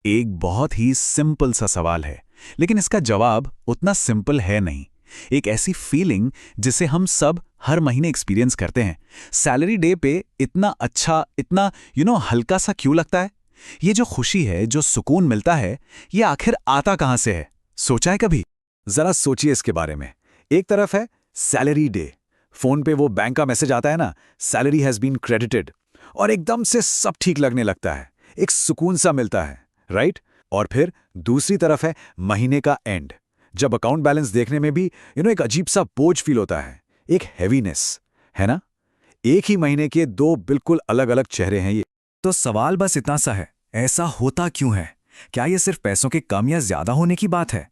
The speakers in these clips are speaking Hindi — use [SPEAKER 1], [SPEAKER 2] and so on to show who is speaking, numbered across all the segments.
[SPEAKER 1] एक बहुत ही सिंपल सा सवाल है, लेकिन इसका जवाब उतना सिंपल है नहीं। एक ऐसी फीलिंग जिसे हम सब हर महीने एक्सपीरियंस करते हैं। सैलरी डे पे इतना अच्छा, इतना हल्का सा क्यों लगता है? ये जो खुशी है, जो सुकून मिलता है, ये आखिर आता कहाँ से है? सोचा है कभी? जरा सोचिए इसके बारे में। एक तरफ है सैलरी डे, फोन पे वो बैंक का मैसेज आता है ना, सैलरी हैज बीन क्रेडिटेड, और एकदम से सब ठीक लगने लगता है, एक सुकून सा मिलता है, राइट? और फिर दूसरी तरफ है महीने का एंड, जब अकाउंट बैलेंस देखने में भी एक अजीब सा बोझ फील होता है, एक हैवीनेस, है ना? एक ही महीने के दो बिल्कुल अलग अलग चेहरे हैं ये।
[SPEAKER 2] तो सवाल बस इतना सा है, ऐसा होता क्यों है? क्या ये सिर्फ पैसों के कम या ज्यादा होने की बात है,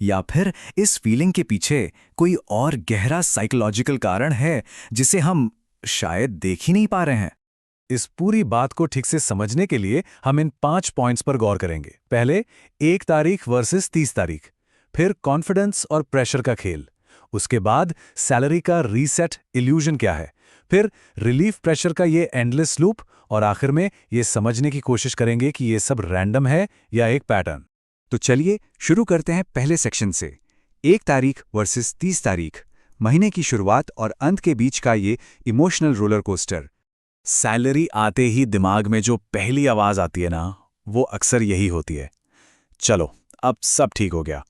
[SPEAKER 2] या फिर इस फीलिंग के पीछे कोई और गहरा साइकोलॉजिकल कारण है जिसे हम शायद देख ही नहीं पा रहे हैं?
[SPEAKER 3] इस पूरी बात को ठीक से समझने के लिए हम इन 5 पॉइंट्स पर गौर करेंगे। पहले 1 तारीख वर्सेस 30 तारीख, फिर कॉन्फिडेंस और प्रेशर का खेल, उसके बाद सैलरी का रीसेट इल्यूजन क्या है, फिर रिलीफ प्रेशर का ये एंडलेस लूप, और आखिर में ये समझने की कोशिश करेंगे कि ये सब रैंडम है या एक पैटर्न।
[SPEAKER 1] तो चलिए शुरू करते हैं पहले सेक्शन से। 1 तारीख वर्सेस 30 तारीख, महीने की शुरुआत और अंत के बीच का ये इमोशनल रोलर कोस्टर। सैलरी आते ही दिमाग में जो पहली आवाज आती है ना, वो अक्सर यही होती है, चलो अब सब ठीक हो गया।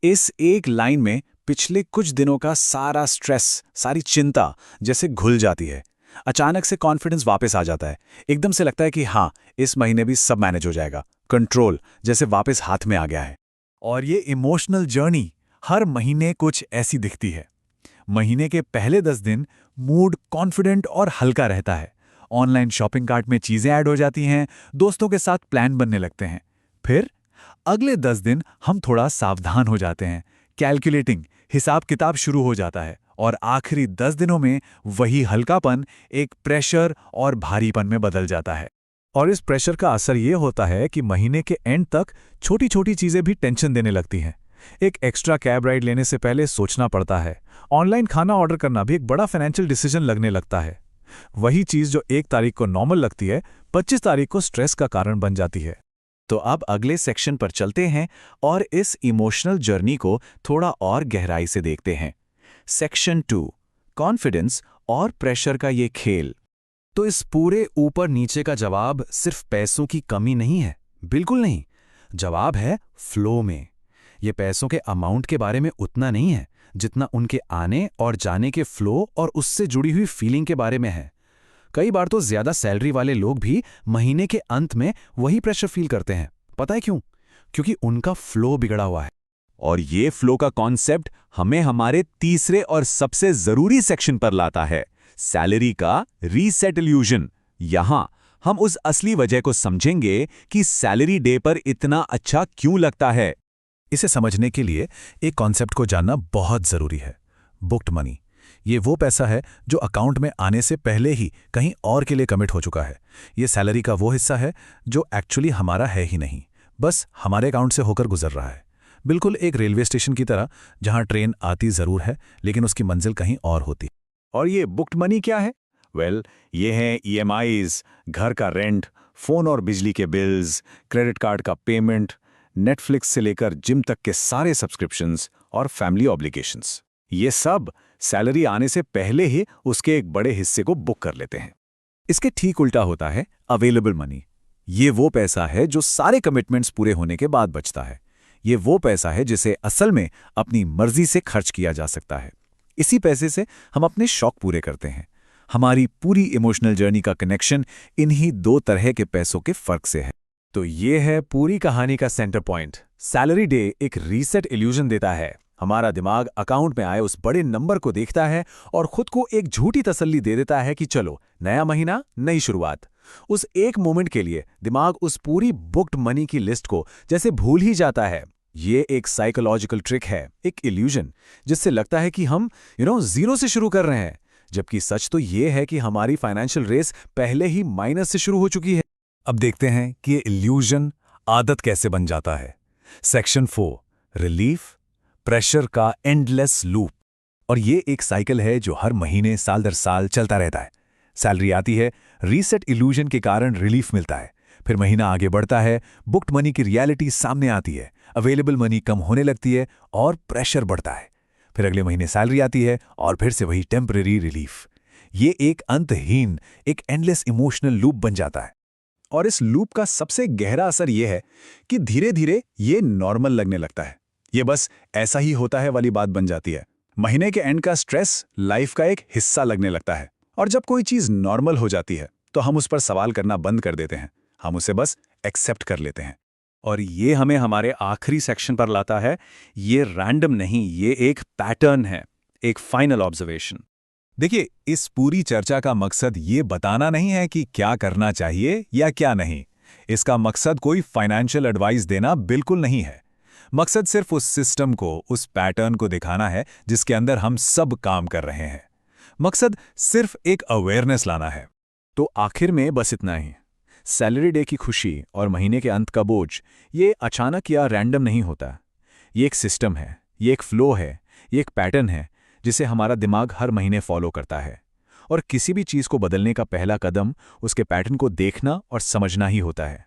[SPEAKER 1] इस एक लाइन में पिछले कुछ दिनों का सारा स्ट्रेस, सारी चिंता जैसे घुल जाती है। अचानक से कॉन्फिडेंस वापस आ जाता है, एकदम से लगता है कि हाँ, इस महीने भी सब मैनेज हो जाएगा, कंट्रोल जैसे वापस हाथ में आ गया है।
[SPEAKER 3] और ये इमोशनल जर्नी हर महीने कुछ ऐसी दिखती है। महीने के पहले 10 दिन मूड कॉन्फिडेंट और हल्का रहता है, ऑनलाइन शॉपिंग कार्ट में चीजें ऐड हो जाती हैं, दोस्तों के साथ प्लान बनने लगते हैं। फिर अगले 10 दिन हम थोड़ा सावधान हो जाते हैं, कैलकुलेटिंग, हिसाब किताब शुरू हो जाता है, और आखिरी 10 दिनों में वही हल्कापन एक प्रेशर और भारीपन में बदल जाता है। और इस प्रेशर का असर ये होता है कि महीने के एंड तक छोटी छोटी चीजें भी टेंशन देने लगती हैं। एक एक्स्ट्रा कैब राइड लेने से पहले सोचना पड़ता है, ऑनलाइन खाना ऑर्डर करना भी एक बड़ा फाइनेंशियल डिसीजन लगने लगता है। वही चीज जो 1 तारीख को नॉर्मल लगती है, 25 तारीख को स्ट्रेस का कारण बन जाती है।
[SPEAKER 1] तो अब अगले सेक्शन पर चलते हैं और इस इमोशनल जर्नी को थोड़ा और गहराई से देखते हैं। सेक्शन 2, कॉन्फिडेंस और प्रेशर का ये खेल।
[SPEAKER 2] तो इस पूरे ऊपर नीचे का जवाब सिर्फ पैसों की कमी नहीं है, बिल्कुल नहीं। जवाब है फ्लो में। ये पैसों के अमाउंट के बारे में उतना नहीं है जितना उनके आने और जाने के फ्लो और उससे जुड़ी हुई फीलिंग के बारे में है। कई बार तो ज्यादा सैलरी वाले लोग भी महीने के अंत में वही प्रेशर फील करते हैं। पता है क्यों? क्योंकि उनका फ्लो बिगड़ा हुआ है।
[SPEAKER 1] और ये फ्लो का कॉन्सेप्ट हमें हमारे तीसरे और सबसे जरूरी सेक्शन पर लाता है, सैलरी का रीसेट इल्यूजन। यहां हम उस असली वजह को समझेंगे कि सैलरी डे पर इतना अच्छा क्यों लगता है।
[SPEAKER 3] इसे समझने के लिए एक कॉन्सेप्ट को जानना बहुत जरूरी है, बुक्ड मनी। ये वो पैसा है जो अकाउंट में आने से पहले ही कहीं और के लिए कमिट हो चुका है। ये सैलरी का वो हिस्सा है जो एक्चुअली हमारा है ही नहीं, बस हमारे अकाउंट से होकर गुजर रहा है। बिल्कुल एक रेलवे स्टेशन की तरह, जहां ट्रेन आती जरूर है लेकिन उसकी मंजिल कहीं और होती।
[SPEAKER 1] और ये बुक्ड मनी क्या है? ये हैं EMIs, घर का रेंट, फोन और बिजली के बिल्स, क्रेडिट कार्ड का पेमेंट, नेटफ्लिक्स से लेकर जिम तक के सारे सब्सक्रिप्शंस और फैमिली ऑब्लिगेशंस। ये सब सैलरी आने से पहले ही उसके एक बड़े हिस्से को बुक कर लेते हैं। इसके ठीक उल्टा होता है अवेलेबल मनी। ये वो पैसा है जो सारे कमिटमेंट्स पूरे होने के बाद बचता है। ये वो पैसा है जिसे असल में अपनी मर्जी से खर्च किया जा सकता है। इसी पैसे से हम अपने शौक पूरे करते हैं। हमारी पूरी इमोशनल जर्नी का कनेक्शन इन्हीं 2 तरह के पैसों के फर्क से है।
[SPEAKER 3] तो ये है पूरी कहानी का सेंटर पॉइंट। सैलरी डे एक रीसेट इल्यूजन देता है। हमारा दिमाग अकाउंट में आए उस बड़े नंबर को देखता है और खुद को एक झूठी तसल्ली दे देता है कि चलो, नया महीना, नई शुरुआत। उस एक मोमेंट के लिए दिमाग उस पूरी बुक्ड मनी की लिस्ट को जैसे भूल ही जाता है। ये एक साइकोलॉजिकल ट्रिक है, एक इल्यूजन, जिससे लगता है कि हम जीरो से शुरू कर रहे हैं, जबकि सच तो ये है कि हमारी फाइनेंशियल रेस पहले ही माइनस से शुरू हो चुकी है। अब देखते हैं कि ये इल्यूजन आदत कैसे बन जाता है। सेक्शन 4, रिलीफ प्रेशर का एंडलेस लूप। और ये एक साइकिल है जो हर महीने साल दर साल चलता रहता है। सैलरी आती है, रीसेट इल्यूजन के कारण रिलीफ मिलता है, फिर महीना आगे बढ़ता है, बुक्ड मनी की रियलिटी सामने आती है, अवेलेबल मनी कम होने लगती है और प्रेशर बढ़ता है। फिर अगले महीने सैलरी आती है और फिर से वही टेम्परेरी रिलीफ। ये एक अंतहीन, एक एंडलेस इमोशनल लूप बन जाता है। और इस लूप का सबसे गहरा असर यह है कि धीरे धीरे ये नॉर्मल लगने लगता है। ये बस ऐसा ही होता है वाली बात बन जाती है। महीने के एंड का स्ट्रेस लाइफ का एक हिस्सा लगने लगता है। और जब कोई चीज नॉर्मल हो जाती है तो हम उस पर सवाल करना बंद कर देते हैं। हम उसे बस एक्सेप्ट कर लेते हैं।
[SPEAKER 2] और ये हमें हमारे आखिरी सेक्शन पर लाता है। ये रैंडम नहीं, ये एक पैटर्न है, एक फाइनल ऑब्जर्वेशन।
[SPEAKER 3] देखिए, इस पूरी चर्चा का मकसद ये बताना नहीं है कि क्या करना चाहिए या क्या नहीं। इसका मकसद कोई फाइनेंशियल एडवाइस देना बिल्कुल नहीं है। मकसद सिर्फ उस सिस्टम को, उस पैटर्न को दिखाना है जिसके अंदर हम सब काम कर रहे हैं। मकसद सिर्फ एक अवेयरनेस लाना है।
[SPEAKER 1] तो आखिर में बस इतना ही। सैलरी डे की खुशी और महीने के अंत का बोझ ये अचानक या रैंडम नहीं होता। ये एक सिस्टम है, ये एक फ्लो है, ये एक पैटर्न है जिसे हमारा दिमाग हर महीने फॉलो करता है। और किसी भी चीज़ को बदलने का पहला कदम उसके पैटर्न को देखना और समझना ही होता है।